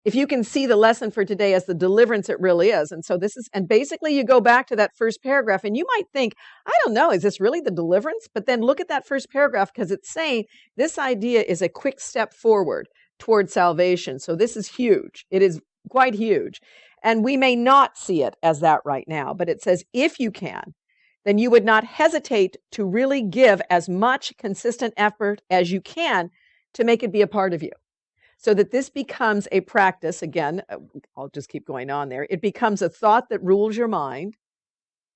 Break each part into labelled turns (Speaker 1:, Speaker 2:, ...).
Speaker 1: if you can see the lesson for today as the deliverance it really is. And so this is, and basically you go back to that first paragraph and you might think, I don't know, is this really the deliverance? But then look at that first paragraph, because it's saying this idea is a quick step forward toward salvation. So this is huge. It is quite huge. And we may not see it as that right now, but it says, if you can, then you would not hesitate to really give as much consistent effort as you can to make it be a part of you. So that this becomes a practice. Again, I'll just keep going on there. It becomes a thought that rules your mind,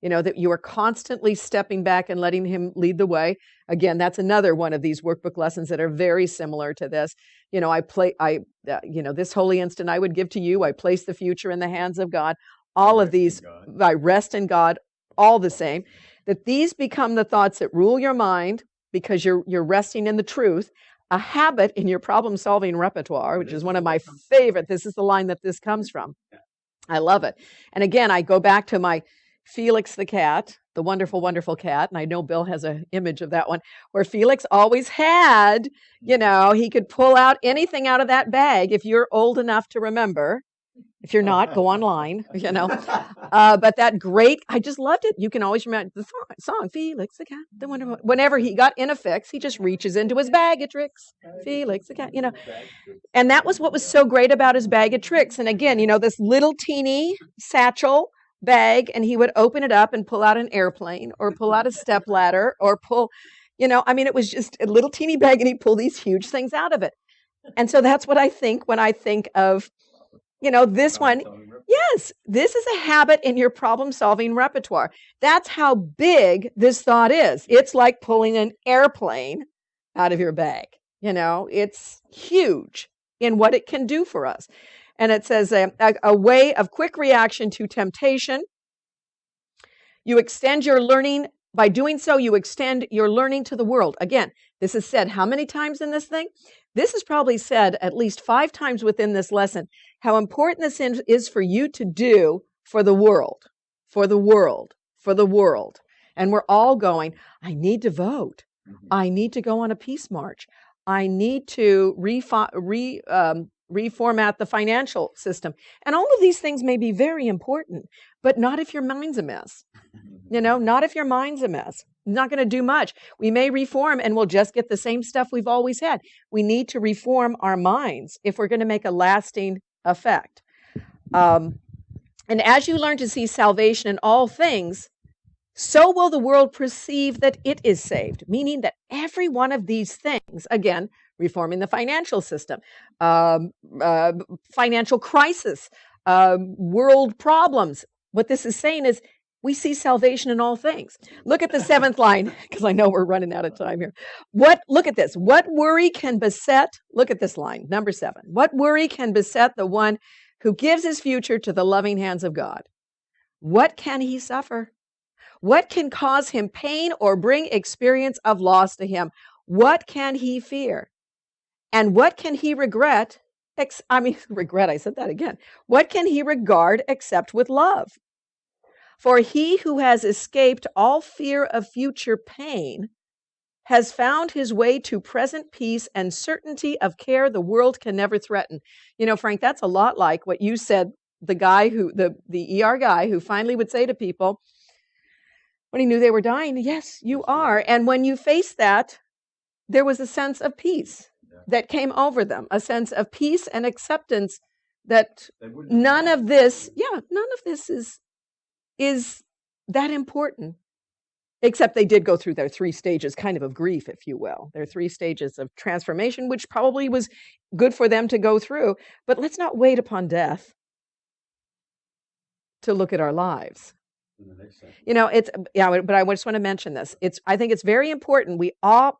Speaker 1: that you are constantly stepping back and letting him lead the way. Again, that's another one of these workbook lessons that are very similar to this. This holy instant I would give to you. I place the future in the hands of God. All of these, I rest in God, all the same. That these become the thoughts that rule your mind because you're resting in the truth. A habit in your problem-solving repertoire, which is one of my favorite. This is the line that this comes from. I love it. And again, I go back to my Felix the cat, the wonderful, wonderful cat. And I know Bill has an image of that one, where Felix always had, he could pull out anything out of that bag if you're old enough to remember. If you're not, go online, But that great, I just loved it. You can always remember the song, Felix the cat, the wonderful. Whenever he got in a fix, he just reaches into his bag of tricks. Felix the cat, And that was what was so great about his bag of tricks. And again, this little teeny satchel bag, and he would open it up and pull out an airplane or pull out a stepladder or pull, it was just a little teeny bag, and he pulled these huge things out of it. And so that's what I think when I think of this one. Yes, this is a habit in your problem-solving repertoire. That's how big this thought is. It's like pulling an airplane out of your bag. It's huge in what it can do for us. And it says a way of quick reaction to temptation. You extend your learning. By doing so, you extend your learning to the world. Again, this is said how many times in this thing? This is probably said at least 5 times within this lesson, how important this is for you to do for the world, for the world, for the world. And we're all going, I need to vote. I need to go on a peace march. I need to reformat the financial system. And all of these things may be very important, but not if your mind's a mess. Not if your mind's a mess. Not going to do much. We may reform and we'll just get the same stuff we've always had. We need to reform our minds if we're going to make a lasting effect. And as you learn to see salvation in all things, so will the world perceive that it is saved, meaning that every one of these things, again, reforming the financial system, financial crisis, world problems. What this is saying is we see salvation in all things. Look at the 7th line, because I know we're running out of time here. Look at this. What worry can beset, look at this line, number 7. What worry can beset the one who gives his future to the loving hands of God? What can he suffer? What can cause him pain or bring experience of loss to him? What can he fear? And what can he regret? Regret, I said that again. What can he regard except with love? For he who has escaped all fear of future pain has found his way to present peace and certainty of care the world can never threaten. Frank, that's a lot like what you said, the guy the ER guy who finally would say to people when he knew they were dying, yes, you are. And when you faced that, there was a sense of peace that came over them, a sense of peace and acceptance that none of this is that important, except they did go through their 3 stages kind of grief, if you will. Their 3 stages of transformation, which probably was good for them to go through. But let's not wait upon death to look at our lives. But I just want to mention this. I think it's very important. We all,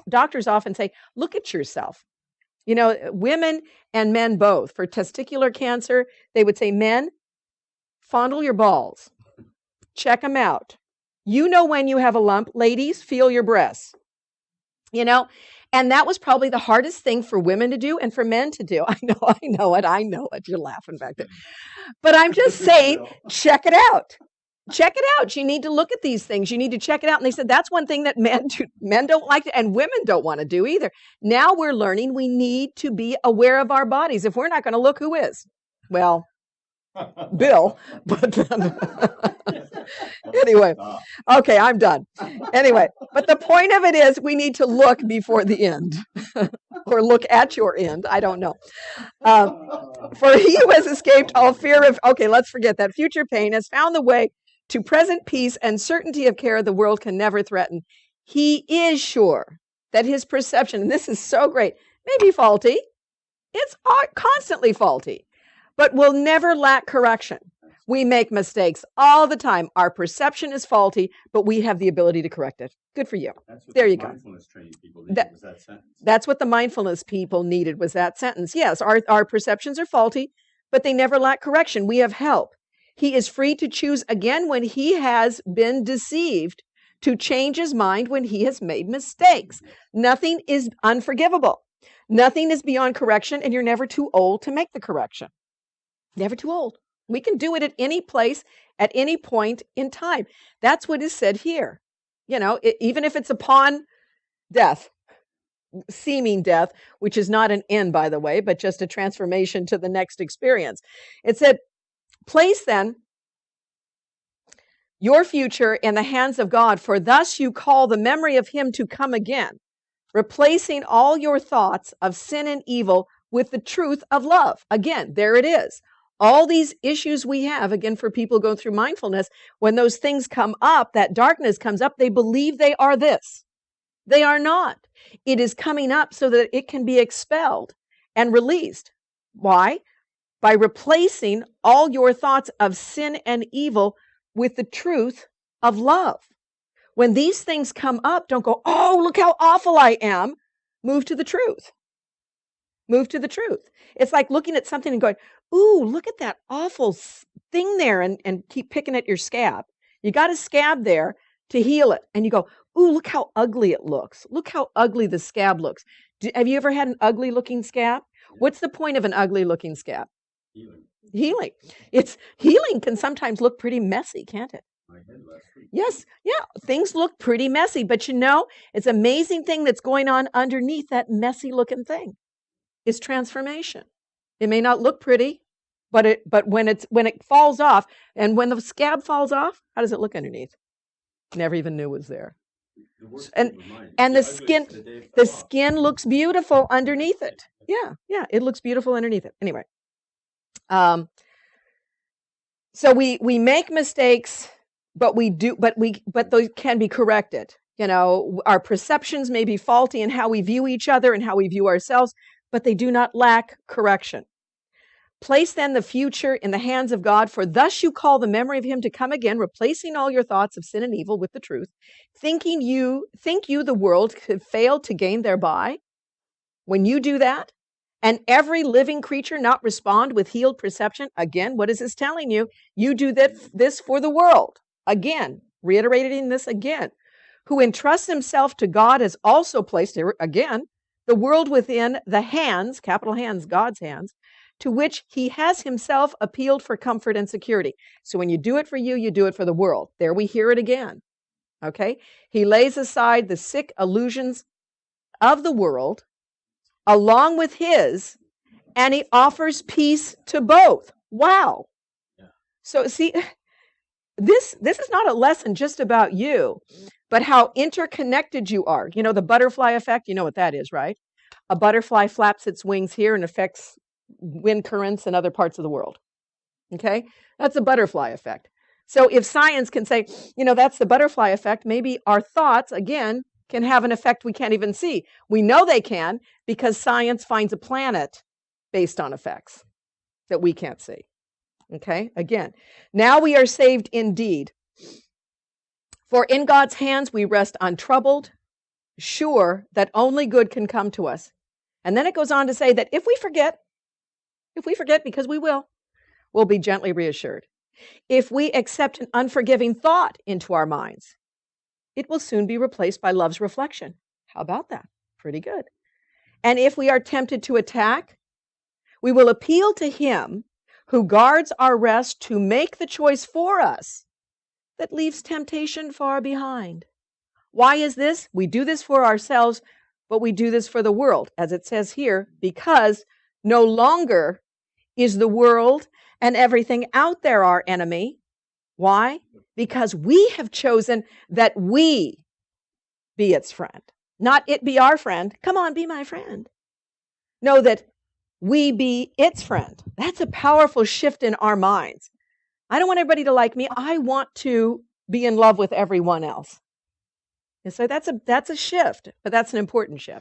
Speaker 1: doctors often say, look at yourself. Women and men both. For testicular cancer, they would say, men, fondle your balls. Check them out. When you have a lump. Ladies, feel your breasts. And that was probably the hardest thing for women to do and for men to do. I know it. You're laughing back there. But I'm just saying, check it out. check it out. You need to look at these things. You need to check it out. And they said that's one thing that men don't like to, and women don't want to do either. Now we're learning we need to be aware of our bodies. If we're not going to look, who is? Well, Bill. But anyway, okay, I'm done. Anyway, but the point of it is we need to look before the end. Or look at your end. I don't know. For he who has escaped all fear of, okay, let's forget that, future pain, has found the way to present peace and certainty of care the world can never threaten. He is sure that his perception, and this is so great, may be faulty. It's constantly faulty, but will never lack correction. We make mistakes all the time. Our perception is faulty, but we have the ability to correct it. Good for you. There you go. Mindfulness training people needed was that sentence. That's what the mindfulness people needed was that sentence. Yes, our perceptions are faulty, but they never lack correction. We have help. He is free to choose again when he has been deceived, to change his mind when he has made mistakes. Nothing is unforgivable. Nothing is beyond correction, and you're never too old to make the correction. Never too old. We can do it at any place, at any point in time. That's what is said here. You know, even if it's upon death, seeming death, which is not an end, by the way, but just a transformation to the next experience. It said, place then your future in the hands of God, for thus you call the memory of him to come again, replacing all your thoughts of sin and evil with the truth of love. Again, there it is. All these issues we have, again, for people going through mindfulness, when those things come up, that darkness comes up, they believe they are this. They are not. It is coming up so that it can be expelled and released. Why? By replacing all your thoughts of sin and evil with the truth of love. When these things come up, don't go, oh, look how awful I am. Move to the truth. Move to the truth. It's like looking at something and going, ooh, look at that awful thing there, and keep picking at your scab. You got a scab there to heal it. And you go, ooh, look how ugly it looks. Look how ugly the scab looks. Have you ever had an ugly looking scab? Yeah. What's the point of an ugly looking scab? Healing. Healing can sometimes look pretty messy, can't it? My head last week. Yes, yeah, things look pretty messy, but you know, it's an amazing thing that's going on underneath that messy looking thing. Is transformation. It may not look pretty, but when it falls off, and when the scab falls off, how does it look underneath? Never even knew it was there. And the skin looks beautiful underneath it. Yeah, it looks beautiful underneath it. Anyway, so we make mistakes, but those can be corrected. You know, our perceptions may be faulty in how we view each other and how we view ourselves, but they do not lack correction. Place then the future in the hands of God, for thus you call the memory of him to come again, replacing all your thoughts of sin and evil with the truth. Think you the world could fail to gain thereby? When you do that, and every living creature not respond with healed perception, again, what is this telling you? You do this for the world. Again, reiterating this again. Who entrusts himself to God has also placed, again, the world within the hands, capital hands, God's hands, to which he has himself appealed for comfort and security. So when you do it for you, you do it for the world. There we hear it again. Okay? He lays aside the sick illusions of the world along with his, and he offers peace to both. Wow. Yeah. So see, this is not a lesson just about you, but how interconnected you are. You know, the butterfly effect, you know what that is, right? A butterfly flaps its wings here and affects wind currents in other parts of the world. Okay? That's a butterfly effect. So if science can say, you know, that's the butterfly effect, maybe our thoughts, again, can have an effect we can't even see. We know they can because science finds a planet based on effects that we can't see. Okay? Again, now we are saved indeed. For in God's hands we rest untroubled, sure that only good can come to us. And then it goes on to say that if we forget, because we will, we'll be gently reassured. If we accept an unforgiving thought into our minds, it will soon be replaced by love's reflection. How about that? Pretty good. And if we are tempted to attack, we will appeal to him who guards our rest to make the choice for us that leaves temptation far behind. Why is this? We do this for ourselves, but we do this for the world, as it says here, because no longer is the world and everything out there our enemy. Why? Because we have chosen that we be its friend, not it be our friend. Come on, be my friend. No, that we be its friend. That's a powerful shift in our minds. I don't want everybody to like me. I want to be in love with everyone else. And so that's a shift, but that's an important shift.